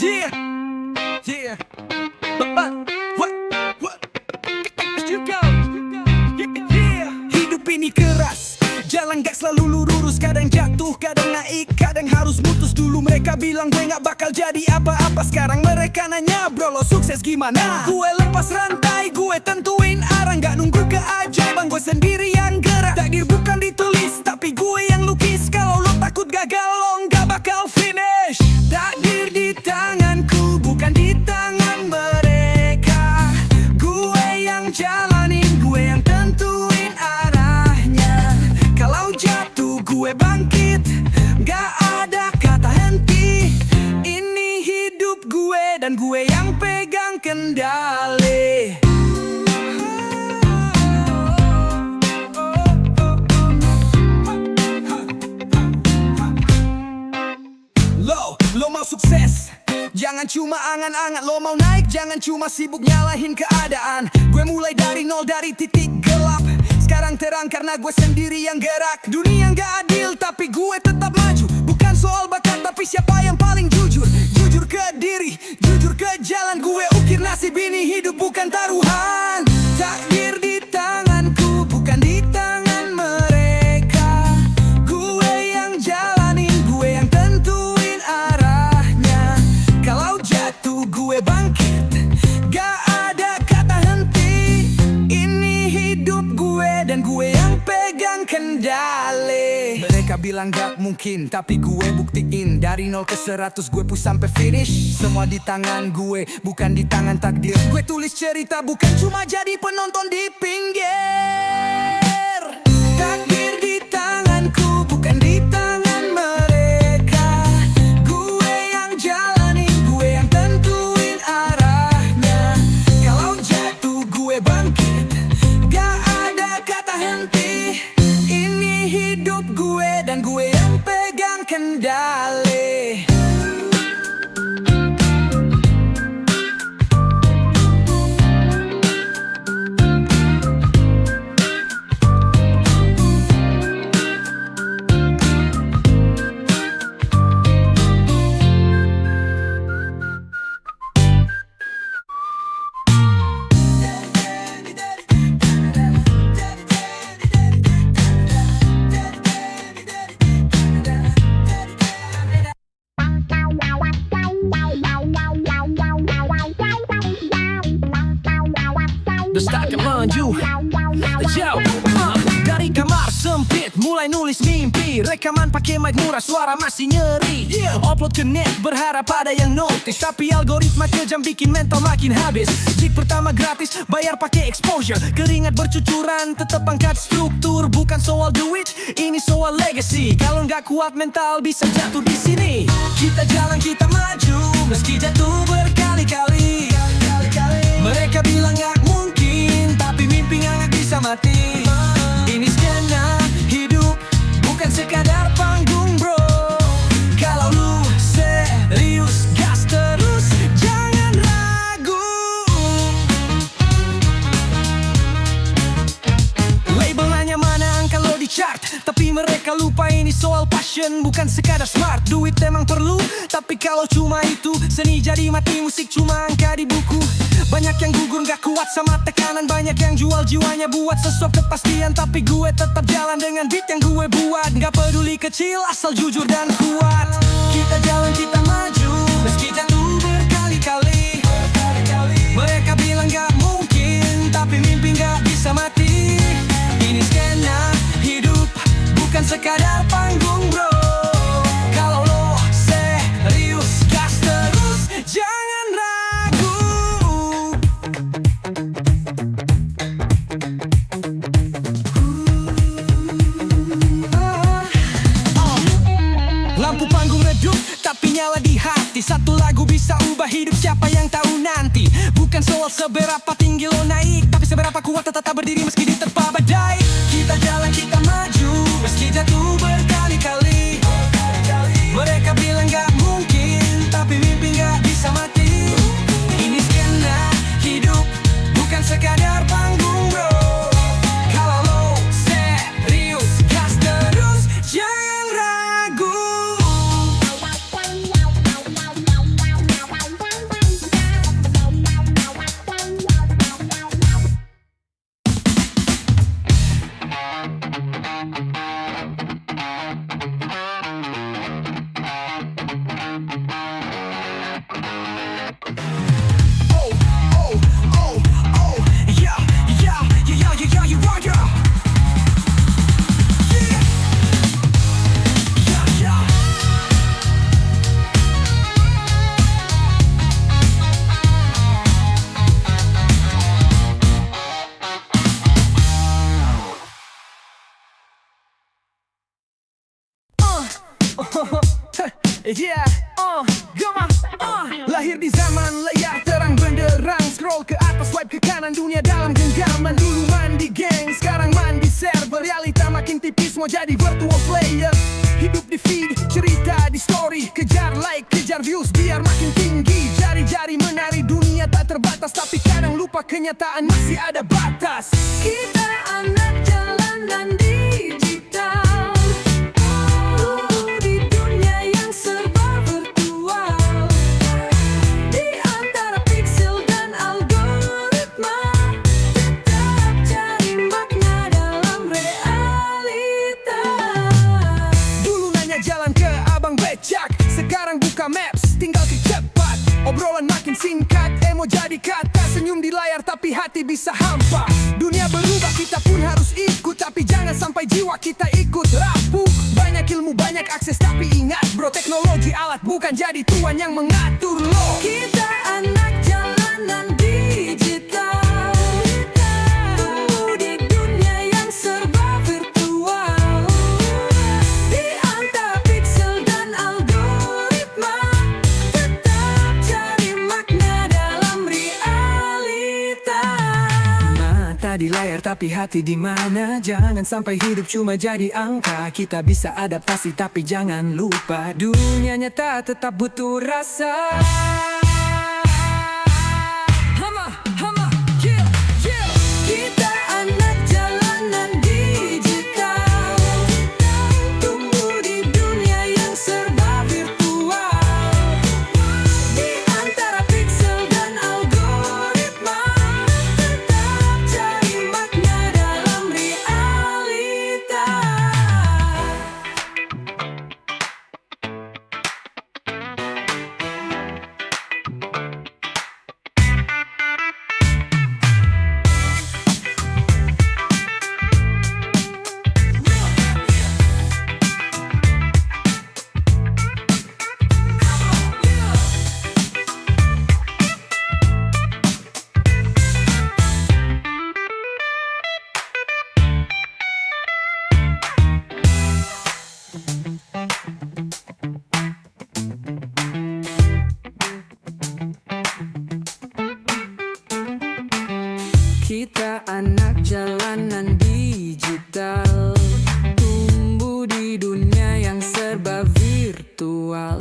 Yeah, yeah. What? You go. Yeah. Hidup ini keras, jalan gak selalu lurus. Kadang jatuh, kadang naik, kadang harus mutus. Dulu mereka bilang gue gak bakal jadi apa-apa. Sekarang mereka nanya, bro lo sukses gimana? Gue lepas rantai, gue tentuin arah. Gak nunggu keajaiban, gue sendiri yang gerak. Takdir bukan ditulis, tapi gue yang lukis. Kalau lo takut gagal, lo gak bakal finish. Takdir di tanganku, bukan di tangan mereka. Gue yang jalanin, gue yang tentuin arahnya. Kalau jatuh, gue bangkit. Gak ada kata henti. Ini hidup gue dan gue yang pegang kendali. Lo mau sukses, jangan cuma angan-angan. Lo mau naik, jangan cuma sibuk nyalahin keadaan. Gue mulai dari nol, dari titik gelap. Sekarang terang karena gue sendiri yang gerak. Dunia gak adil tapi gue tetap maju. Bukan soal bakat tapi siapa yang paling jujur. Jujur ke diri, jujur ke jalan. Gue ukir nasib ini, hidup bukan taruhan. Takdir di tanganku, bukan di tangan mereka. Gue yang jalanin, gue yang tentuin arahnya. Kalau jatuh gue bangkit, gak ada kata henti. Ini hidup gue dan gue yang pegang kendali. Mereka bilang gak mungkin, tapi gue buktiin. Dari 0 ke 100 gue push sampai finish. Semua di tangan gue, bukan di tangan takdir. Gue tulis cerita, bukan cuma jadi penonton di pinggir. Takdir di tanganku, bukan di tangan mereka. Gue yang jalanin, gue yang tentuin arahnya. Kalau jatuh gue bangkit, gak ada kata henti. Ini hidup gue dan gue yang pegang kendali. Destakan lanjut. Jauh dari kamar sempit, mulai nulis mimpi. Rekaman pakai mic murah, suara masih nyeri. Upload ke net, berharap ada yang notice. Tapi algoritma kejam bikin mental makin habis. Jig pertama gratis, bayar pakai exposure. Keringat bercucuran, tetap angkat struktur. Bukan soal duit, ini soal legacy. Kalau nggak kuat mental bisa jatuh di sini. Kita jalan, kita maju, meski jatuh berkali-kali. Mereka bilang nggak mungkin, tapi mimpi nggak bisa mati. Ini skena hidup, bukan sekadar panggung bro. Kalau lu serius, gas terus, jangan ragu. Label nanya mana angka lo di chart, tapi mereka lupa ini soal passion, bukan sekadar smart. Duit emang perlu, tapi kalau cuma itu, seni jadi mati, musik cuma angka di buku. Banyak yang gugur gak kuat sama tekanan. Banyak yang jual jiwanya buat sesuap kepastian. Tapi gue tetap jalan dengan beat yang gue buat. Gak peduli kecil asal jujur dan kuat. Kita jalan, kita maju, meski jatuh berkali-kali. Mereka bilang gak mungkin, tapi mimpi gak bisa mati. Ini skena hidup, bukan sekadar panggung bro. Kalau lo serius, gas terus, jangan ragu. Lampu panggung redup, tapi nyala di hati. Satu lagu bisa ubah hidup siapa yang tahu nanti. Bukan soal seberapa tinggi lo naik, tapi seberapa kuat tetap berdiri meski diterpa badai. Kita jalan, kita maju, meski jatuh berkali-kali. Mereka bilang gak mungkin, tapi mimpi gak bisa mati. Ini skena hidup, bukan sekadar panggung bro. Kalau lo serius, gas terus, jangan ragu. Yeah, gama, lahir di zaman layar terang benderang. Scroll ke atas, swipe ke kanan, dunia dalam genggaman. Dulu mandi geng, sekarang mandi server. Realita makin tipis, mau jadi virtual player. Hidup di feed, cerita di story. Kejar like, kejar views, biar makin tinggi. Jari-jari menari, dunia tak terbatas. Tapi kadang lupa kenyataan masih ada batas. Kita anak jalanan digital, di dunia yang serba virtual. Di antara pixel dan algoritma, tetap cari makna dalam realita. Dulu nanya jalan ke abang becak, sekarang buka maps, tinggal klik cepat. Obrolan makin singkat, emo jadi kata. Senyum di layar tapi hati bisa hampa. Dunia berubah, kita pun harus ikut. Tapi jangan sampai jiwa kita ikut rapuh. Banyak ilmu, banyak akses, tapi ingat bro, teknologi alat bukan jadi tuan yang mengatur lo. Kita anak jalanan digital, tumbuh di dunia yang serba virtual. Di antara pixel dan algoritma, tetap cari makna dalam realita. Mata di layar tapi hati di mana? Jangan sampai hidup cuma jadi angka. Kita bisa adaptasi tapi jangan lupa, dunia nyata tetap butuh rasa. Kita anak jalanan digital, tumbuh di dunia yang serba virtual. Di antara pixel dan algoritma, tetap cari makna dalam realita. Kita anak jalanan digital, tumbuh di dunia yang serba virtual.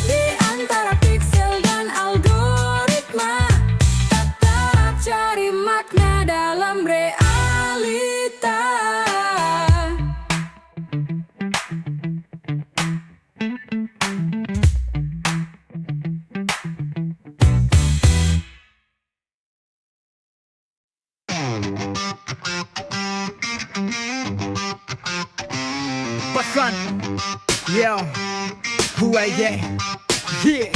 Di antara pixel dan algoritma, tetap cari makna dalam realita. Pesan, yo, who I am, yeah.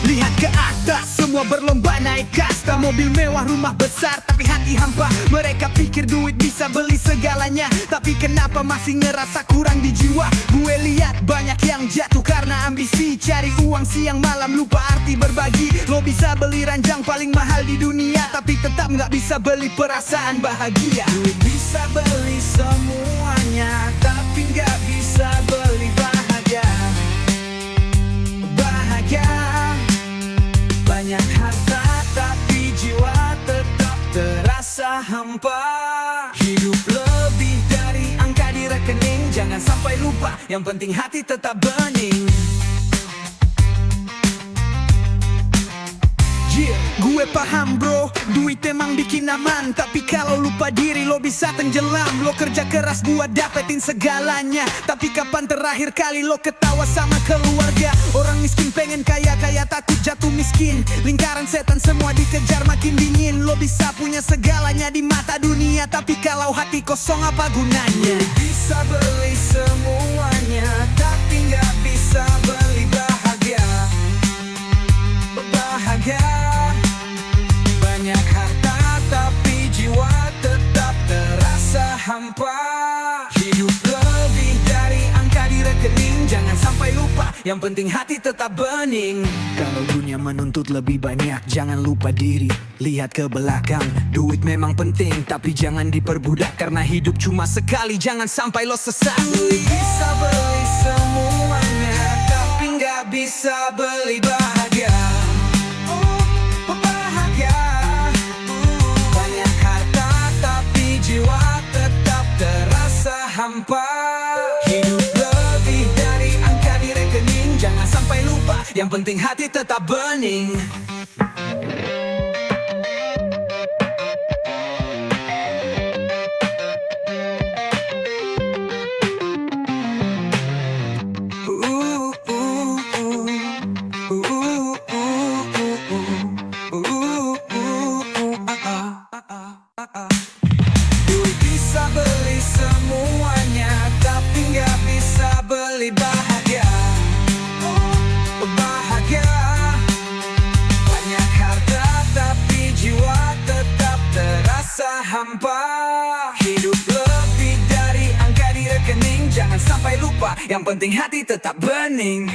Lihat ke atas, semua berlomba naik kasta. Mobil mewah, rumah besar, tapi hati hampa. Mereka pikir duit bisa beli segalanya, tapi kenapa masih ngerasa kurang di jiwa? Gue lihat banyak yang jatuh karena ambisi. Cari uang siang malam, lupa arti berbagi. Lo bisa beli ranjang paling mahal di dunia, tapi tetap nggak bisa beli perasaan bahagia. Duit bisa beli semuanya, tapi nggak bisa beli bahagia. Bahagia, banyak harta tapi jiwa tetap terasa hampa. Hidup lebih dari angka di rekening, jangan sampai lupa, yang penting hati tetap bening. Yeah, gue paham bro, duit emang bikin aman. Tapi kalau lupa diri lo bisa tenggelam. Lo kerja keras buat dapetin segalanya, tapi kapan terakhir kali lo ketawa sama keluarga? Orang miskin pengen kaya, kaya takut jatuh miskin. Lingkaran setan semua dikejar makin dingin. Lo bisa punya segalanya di mata dunia, tapi kalau hati kosong apa gunanya? Bisa beli semuanya, tapi nggak bisa beli bahagia. Bahagia, banyak harta tapi jiwa tetap terasa hampa. Hidup lebih dari angka di rekening, jangan sampai lupa, yang penting hati tetap bening. Kalau dunia menuntut lebih banyak, jangan lupa diri. Lihat ke belakang, duit memang penting, tapi jangan diperbudak. Karena hidup cuma sekali, jangan sampai lo sesat. Duit bisa beli semuanya, bisa beli bahagia. Bahagia. Banyak harta tapi jiwa tetap terasa hampa. Hidup lebih dari angka di rekening. Jangan sampai lupa, yang penting hati tetap bening. Duit bisa beli semuanya, tapi nggak bisa beli bahagia. Bahagia. Banyak harta tapi jiwa tetap terasa hampa. Hidup lebih dari angka di rekening. Jangan sampai lupa, yang penting hati tetap bening.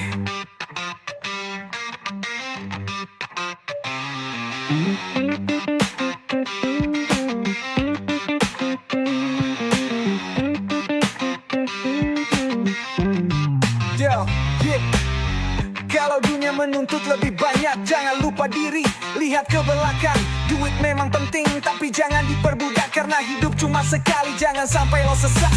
Kalau dunia menuntut lebih banyak, jangan lupa diri, lihat ke belakang. Duit memang penting, tapi jangan diperbudak, karena hidup cuma sekali, jangan sampai lo sesat.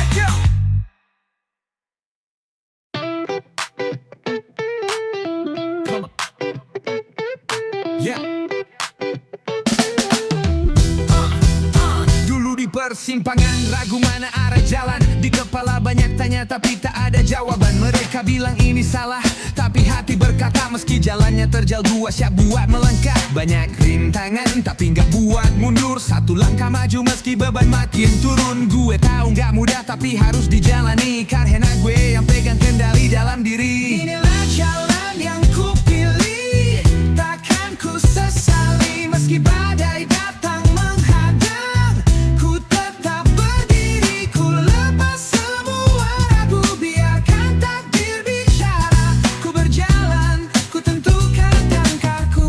Dulu di persimpangan, ragu mana arah jalan. Di kepala banyak tanya tapi tak ada jawaban. Mereka bilang ini salah, tapi hati berkata meski jalannya terjal gua siap buat melangkah. Banyak rintangan tapi nggak buat mundur. Satu langkah maju meski beban makin turun. Gue tahu nggak mudah tapi harus dijalani, karena gue yang pegang kendali dalam diri. Inilah jalan yang ku pilih, takkan ku sesali meski badai datang menghadang. Ku tetap berdiri, ku lepas semua ragu, biarkan takdir bicara. Ku berjalan, ku tentukan langkahku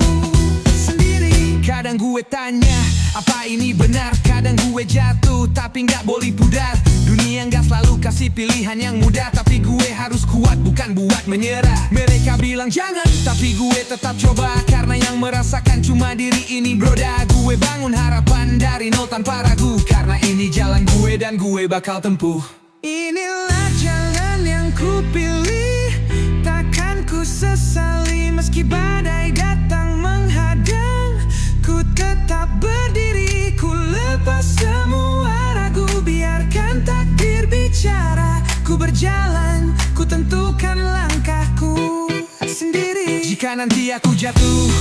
sendiri. Kadang gue tanya, apa ini benar? Kadang gue jatuh, tapi nggak boleh pudar. Dunia nggak selalu kasih pilihan yang mudah, tapi gue harus kuat, bukan buat menyerah. Mereka bilang jangan, tapi gue tetap coba, karena yang merasakan cuma diri ini broda. Gue bangun harapan dari nol tanpa ragu, karena ini jalan gue dan gue bakal tempuh. Inilah jalan yang ku pilih, takkan ku sesali meski badai datang menghadang. Ku tetap berdiri, ku lepas semua ragu, biarkan takdir bicara. Ku berjalan, ku tentukan langkahku sendiri. Jika nanti aku jatuh,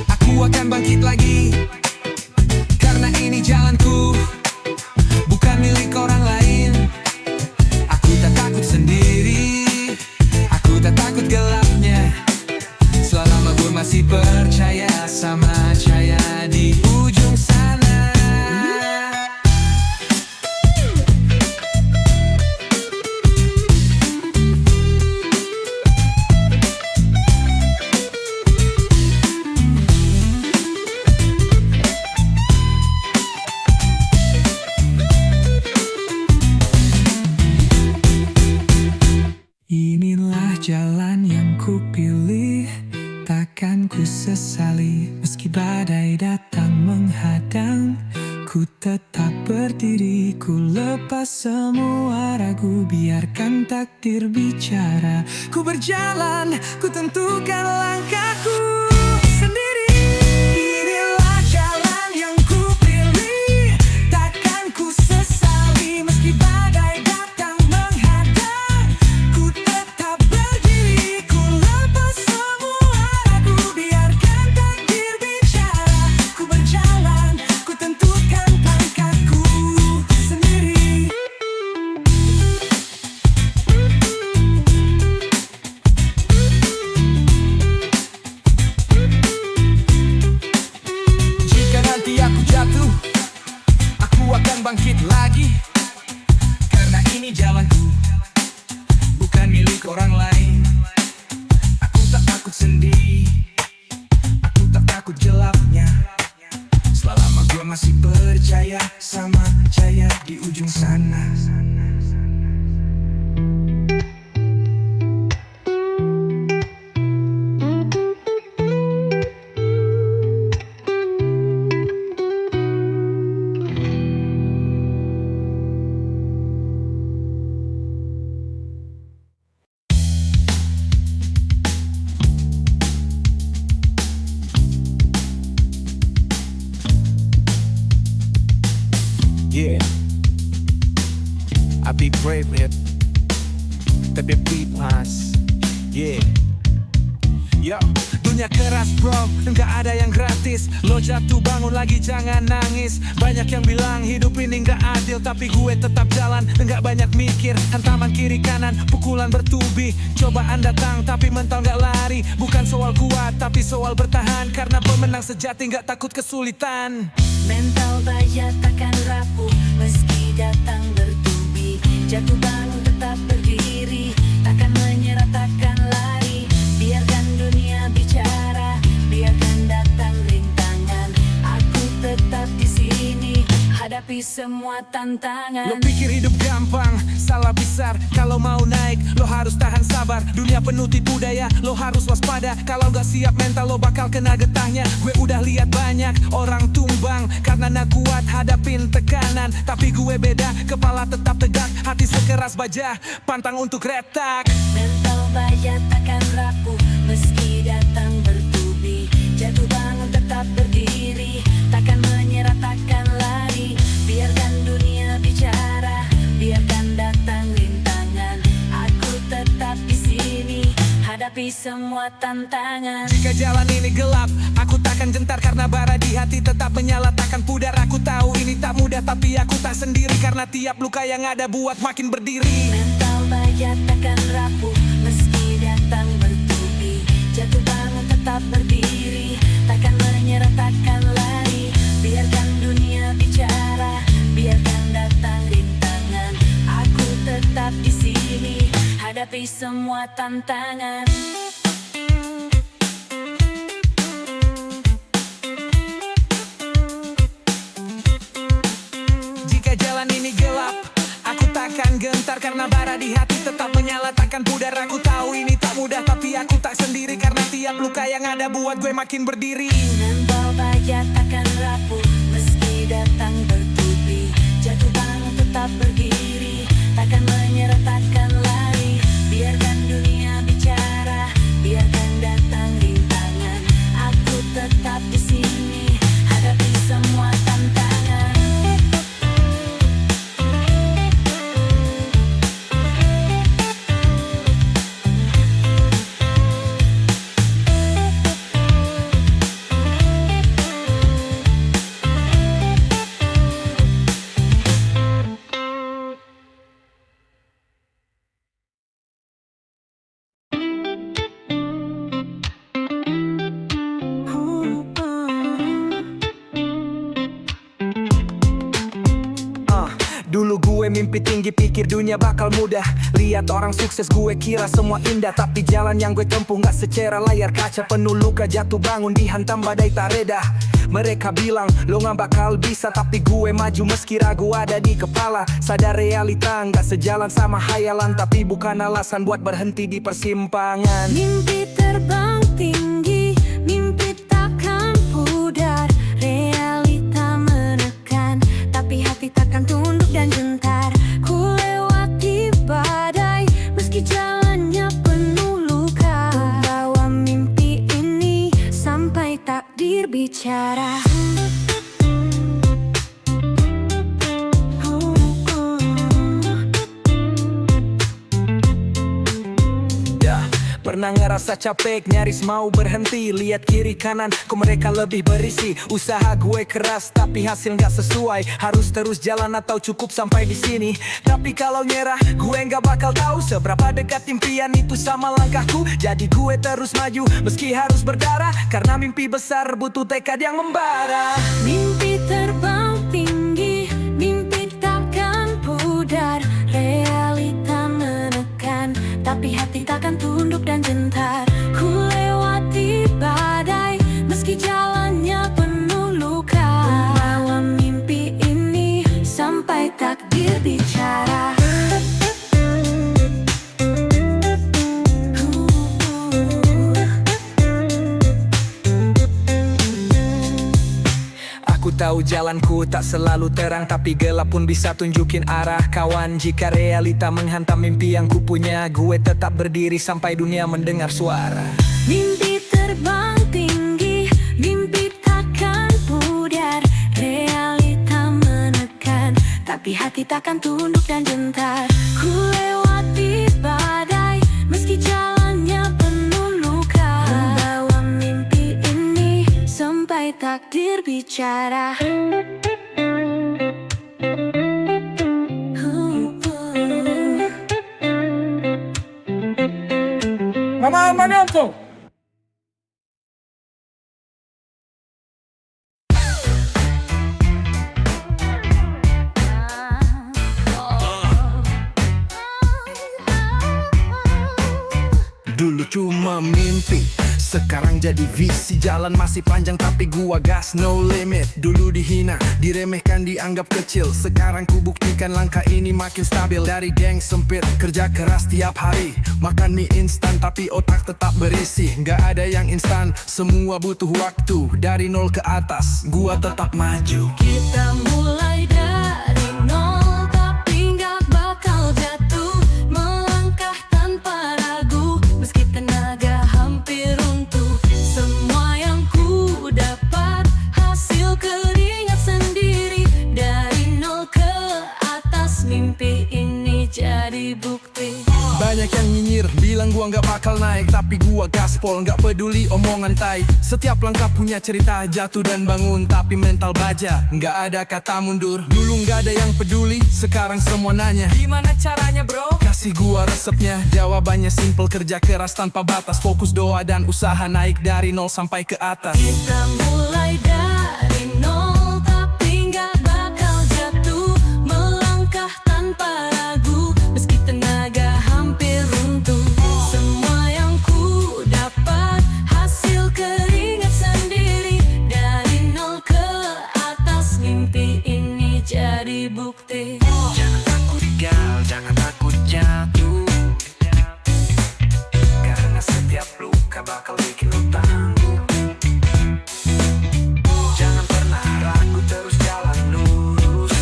aku akan bangkit lagi, karena ini jalanku, bukan milik orang lain. Aku tak takut sendiri, aku tak takut gelapnya, selama gue masih percaya sama cahaya di ujung sana. Inilah jalan yang ku pilih, takkan ku sesali meski badai datang menghadang. Ku tetap berdiri, ku lepas semua ragu, biarkan takdir bicara. Ku berjalan, ku tentukan langkahku sendiri. Inilah jalan yang ku pilih, takkan ku sesali meski badai datang menghadang. Ku tetap berdiri, ku lepas semua ragu, biarkan takdir bicara. Ku berjalan, ku tentukan langkahku sendiri. brave hit. Tapi pipas. Yeah. Yo, dunia keras bro, nggak ada yang gratis. Lo jatuh bangun lagi jangan nangis. Banyak yang bilang hidup ini nggak adil, tapi gue tetap jalan, nggak banyak mikir. Hantaman kiri kanan, pukulan bertubi. Cobaan datang tapi mental nggak lari. Bukan soal kuat tapi soal bertahan. Karena pemenang sejati nggak takut kesulitan. Mental baja takkan rapuh meski datang bertubi. Jatuh bangun tetap berdiri, takkan menyerah takkan lari. Biarkan dunia bicara, biarkan datang rintangan. Aku tetap di sini, hadapi semua tantangan. Lo pikir hidup gampang, salah besar. Kalau mau naik, lo harus tahan sabar. Dunia penuh tipu daya, lo harus waspada. Kalau gak siap mental, lo bakal kena getahnya. Gue udah lihat banyak orang tumbang karena nak kuat hadapin tekanan. Tapi gue beda, kepala tetap tegak, hati sekeras baja, pantang untuk retak. Mental baja takkan rapuh meski datang bertubi. Jatuh bangun tetap berdiri, takkan menyerah takkan lari. Biarkan dunia bicara, biarkan datang rintangan. Aku tetap di sini, hadapi semua tantangan. Jika jalan ini gelap, aku takkan gentar karena bara di hati tetap menyala takkan pudar. Aku tahu ini tak mudah tapi aku tak sendiri karena tiap luka yang ada buat makin berdiri. Mental baja takkan rapuh meski datang bertubi. Jatuh bangun tetap berdiri, takkan menyerah takkan lari. Biarkan dunia bicara, biarkan datang rintangan. Aku tetap di sini, hadapi semua tantangan. Jika jalan ini gelap, aku takkan gentar karena bara di hati tetap menyala takkan pudar. Aku tahu ini tak mudah tapi aku tak sendiri karena tiap luka yang ada buat gue makin berdiri. Mental baja takkan rapuh meski datang bertubi. Jatuh bangun tetap berdiri, takkan menyerah takkan lari. Biarkan dunia bicara, biarkan datang rintangan. Aku tetap di sini, hadapi semua tantangan. Dulu gue mimpi tinggi pikir dunia bakal mudah. Lihat orang sukses gue kira semua indah. Tapi jalan yang gue tempuh gak secara layar kaca. Penuh luka jatuh bangun dihantam badai tak reda. Mereka bilang lo gak bakal bisa, tapi gue maju meski ragu ada di kepala. Sadar realita gak sejalan sama hayalan, tapi bukan alasan buat berhenti di persimpangan. Mimpi terbang tinggi, mimpi takkan pudar. Realita menekan, tapi hati takkan tunduk dan gentar. Ku lewati badai, meski jalannya penuh luka. Bawa mimpi ini sampai takdir bicara. Pernah ngerasa capek, nyaris mau berhenti. Lihat kiri kanan, kok mereka lebih berisi. Usaha gue keras, tapi hasil gak sesuai. Harus terus jalan atau cukup sampai di sini. Tapi kalau nyerah, gue gak bakal tahu seberapa dekat impian itu sama langkahku. Jadi gue terus maju, meski harus berdarah. Karena mimpi besar butuh tekad yang membara. Mimpi terbang tinggi, mimpi takkan pudar. Realita menekan, tapi hati takkan tunduk dan gentar. Ku lewati badai, meski jalannya penuh luka. Bawa mimpi ini sampai takdir bicara. Aku tahu jalanku tak selalu terang, tapi gelap pun bisa tunjukin arah. Kawan, jika realita menghantam mimpi yang kupunya, gue tetap berdiri sampai dunia mendengar suara. Mimpi terbang tinggi, mimpi takkan pudar. Realita menekan, tapi Tapi hati takkan tunduk dan gentar. Ku lewati badai meski jalannya penuh luka, membawa mimpi ini sampai takdir bicara. Mama Manonto. Dulu cuma mimpi, sekarang jadi visi. Jalan masih panjang tapi gua gas no limit. Dulu dihina, diremehkan, dianggap kecil. Sekarang ku buktikan langkah ini makin stabil. Dari geng sempit, kerja keras tiap hari. Makan mie instan tapi otak tetap berisi. Nggak ada yang instan, semua butuh waktu. Dari nol ke atas, gua tetap maju. Kita mulai dari nol, tapi nggak bakal jatuh. Melangkah tanpa ragu, meski tenaga hampir runtuh. Semua yang ku dapat hasil keringat sendiri. Dari nol ke atas, mimpi ini jadi bukti. Banyak yang nyinyir, bilang gua nggak bakal naik. Tapi gua gaspol, nggak peduli omongan tai. Setiap langkah punya cerita, jatuh dan bangun. Tapi mental baja, nggak ada kata mundur. Dulu nggak ada yang peduli, sekarang semua nanya, gimana caranya bro? Kasih gua resepnya, jawabannya simple. Kerja keras tanpa batas, fokus doa dan usaha. Naik dari nol sampai ke atas. Kita mulai dari nol, tapi nggak bakal jatuh. Melangkah tanpa ragu, meski tenaga hampir runtuh. Semua yang ku dapat hasil keringat sendiri. Dari nol ke atas, mimpi ini jadi bukti. Jangan takut gagal, jangan takut jatuh. Karena setiap luka bakal bikin lu tangguh. Jangan pernah ragu, terus jalan lurus.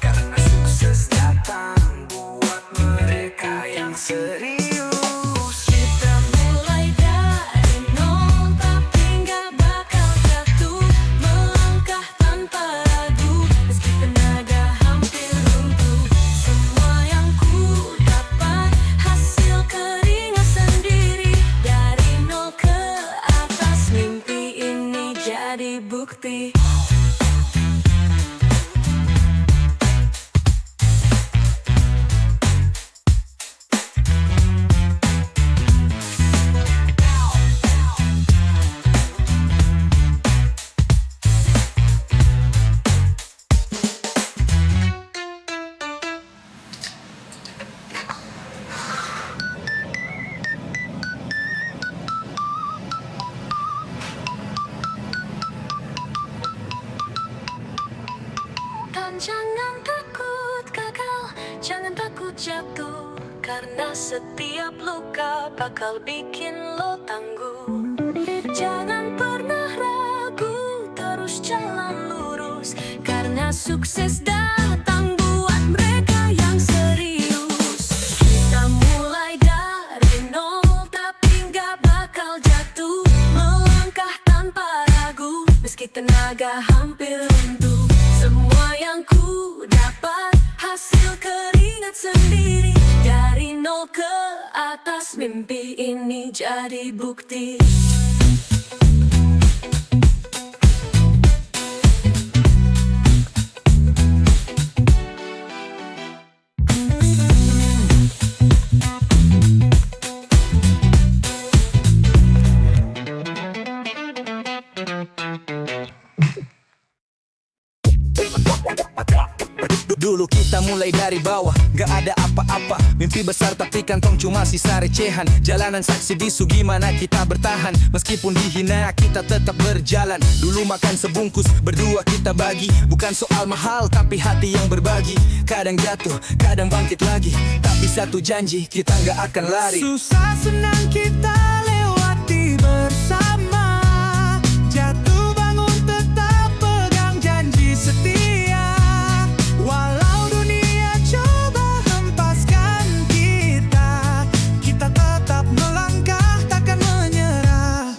Karena sukses datang buat mereka yang serius. Kita mulai dari nol, tapi nggak bakal jatuh. Melangkah tanpa ragu, meski tenaga hampir runtuh. Semua yang ku dapat hasil keringat sendiri. Dari nol ke atas, mimpi ini jadi bukti. Dan jangan takut gagal, jangan takut jatuh. Karena setiap luka bakal bikin lo tangguh. Jangan pernah ragu, terus jalan lurus. Karena sukses datang buat mereka yang serius. Kita mulai dari nol, tapi nggak bakal jatuh. Melangkah tanpa ragu, meski tenaga hampir runtuh. Semua yang ku dapat hasil keringat sendiri. Dari nol ke atas, mimpi ini jadi bukti. Dulu kita mulai dari bawah, gak ada apa-apa. Mimpi besar tapi kantong cuma sisa recehan. Jalanan saksi bisu gimana kita bertahan. Meskipun dihina kita tetap berjalan. Dulu makan sebungkus, berdua kita bagi. Bukan soal mahal tapi hati yang berbagi. Kadang jatuh, kadang bangkit lagi. Tapi satu janji, kita gak akan lari. Susah senang kita lewati bersama. Jatuh bangun tetap pegang janji setia. Walau dunia coba hempaskan kita, kita tetap melangkah takkan menyerah.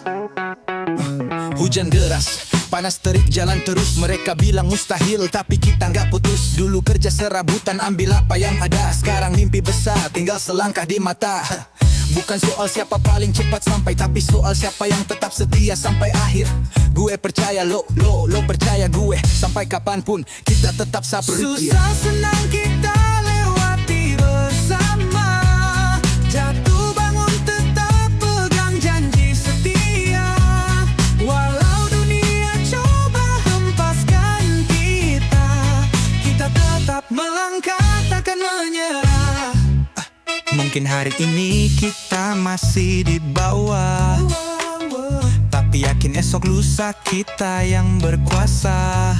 Hujan deras, Panas terik jalan terus, mereka bilang mustahil, tapi kita nggak putus. Dulu kerja serabutan, ambil apa yang ada. Sekarang mimpi besar, tinggal selangkah di mata. Bukan soal siapa paling cepat sampai, tapi soal siapa yang tetap setia sampai akhir. Gue percaya lo percaya gue. Sampai kapanpun kita tetap setia. Susah senang kita lewati bersama. Jatuh bangun tetap pegang janji setia. Walau dunia coba hempaskan kita, kita tetap melangkah takkan menyerah. Mungkin hari ini kita masih di bawah, tapi yakin esok lusa kita yang berkuasa.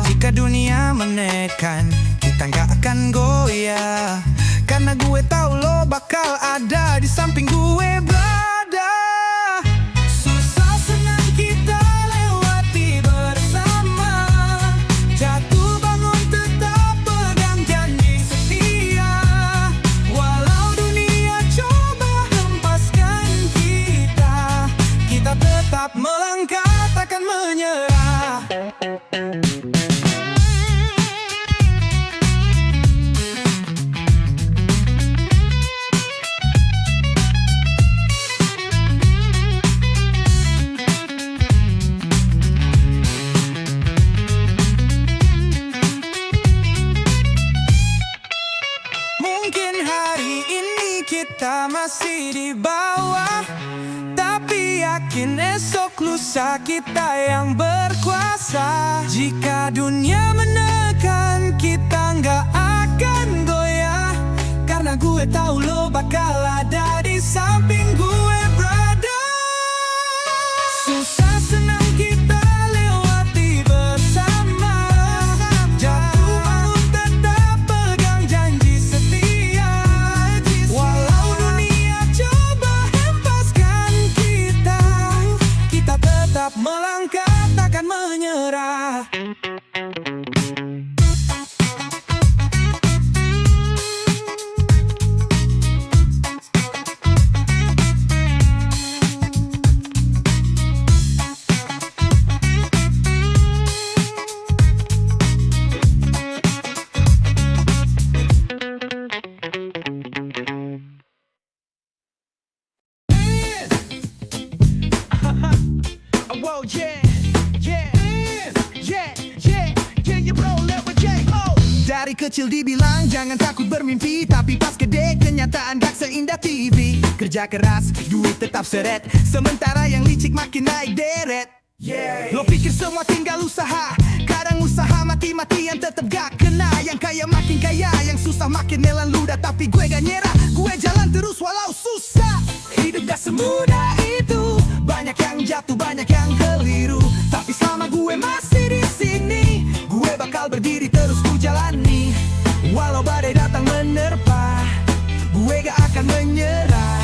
Jika dunia menekan, kita nggak akan goyah. Karena gue tahu lo bakal ada di samping gue berada. Susah senang kita lewati bersama. Jatuh bangun tetap pegang janji setia. Walau dunia coba hempaskan kita, kita tetap melangkah takkan menyerah. Mungkin hari ini kita masih di bawah, tapi yakin esok lusa kita yang berkuasa. Jika dunia menekan, kita nggak akan goyah. Karena gue tahu lo bakal ada di samping gue berada. Susah senang kita lewati bersama. Jatuh bangun tetap pegang janji setia. Walau dunia coba hempaskan kita, kita tetap melangkah takkan menyerah. Whoa, yeah, you roll it with J.O. Dari kecil dibilang jangan takut bermimpi, tapi pas gede kenyataan gak seindah TV. Kerja keras, duit tetap seret, sementara yang licik makin naik deret. Lo pikir semua tinggal usaha, kadang usaha mati-matian tetep gak kena. Yang kaya makin kaya, yang susah makin nelan ludah. Tapi gue gak nyerah, gue jalan terus walau susah. Hidup gak semudah itu, banyak yang jatuh, banyak yang keliru. Tapi selama gue masih di sini, gue bakal berdiri terus ku jalani. Walau badai datang menerpa, gue gak akan menyerah.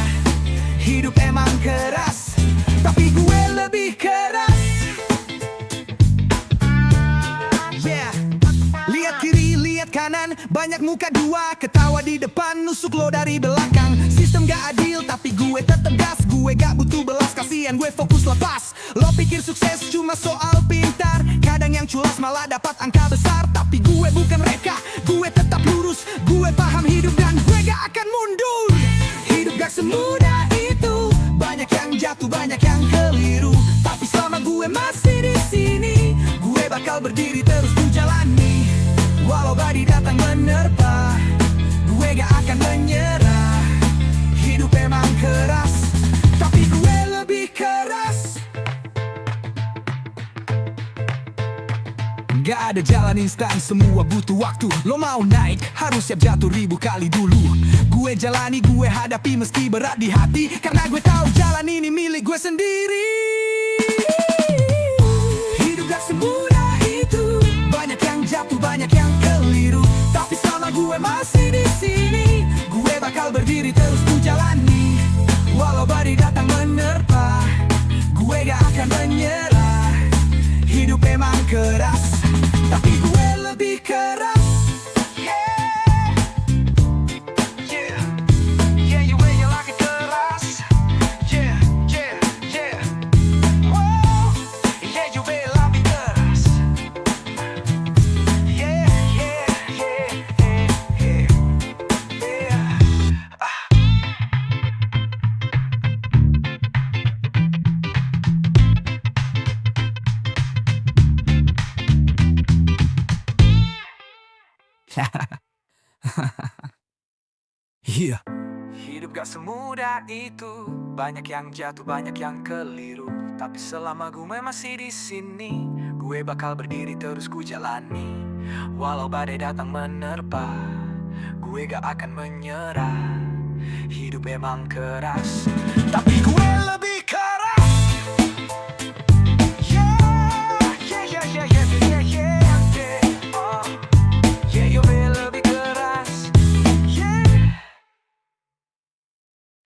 Hidup emang keras, tapi gue lebih keras. Lihat kiri, lihat kanan, banyak muka dua, ketawa di depan, nusuk lo dari belakang. Sistem gak adil, tapi gue tetep gas. Gue gak butuh belas kasihan, gue fokus lepas. Lo pikir sukses cuma soal pintar, kadang yang culas malah dapat angka besar. Tapi gue bukan mereka, gue tetap lurus. Gue paham hidup dan gue gak akan mundur. Hidup gak semudah itu, banyak yang jatuh, banyak yang keliru. Tapi selama gue masih di sini, gue bakal berdiri terus ku jalani. Walau badai datang menerpa, gue gak akan menyerah. Hidup emang keras, tapi gue lebih keras. Gak ada jalan instan, semua butuh waktu. Lo mau naik, harus siap jatuh 1000 kali dulu. Gue jalani, gue hadapi meski berat di hati. Karena gue tahu jalan ini milik gue sendiri. Hidup gak semudah itu, banyak yang jatuh, banyak yang keliru. Tapi selama gue masih di sini, gue bakal berdiri terus ku jalani. Walau badai datang menerpa, gue gak akan menyerah. Hidup emang keras, tapi gue lebih keras. You wear you like it keras. Whoa. Yeah. Hidup gak semudah itu, banyak yang jatuh, banyak yang keliru. Tapi selama gue masih di sini, gue bakal berdiri terus ku jalani. Walau badai datang menerpa, gue gak akan menyerah. Hidup memang keras, tapi gue lebih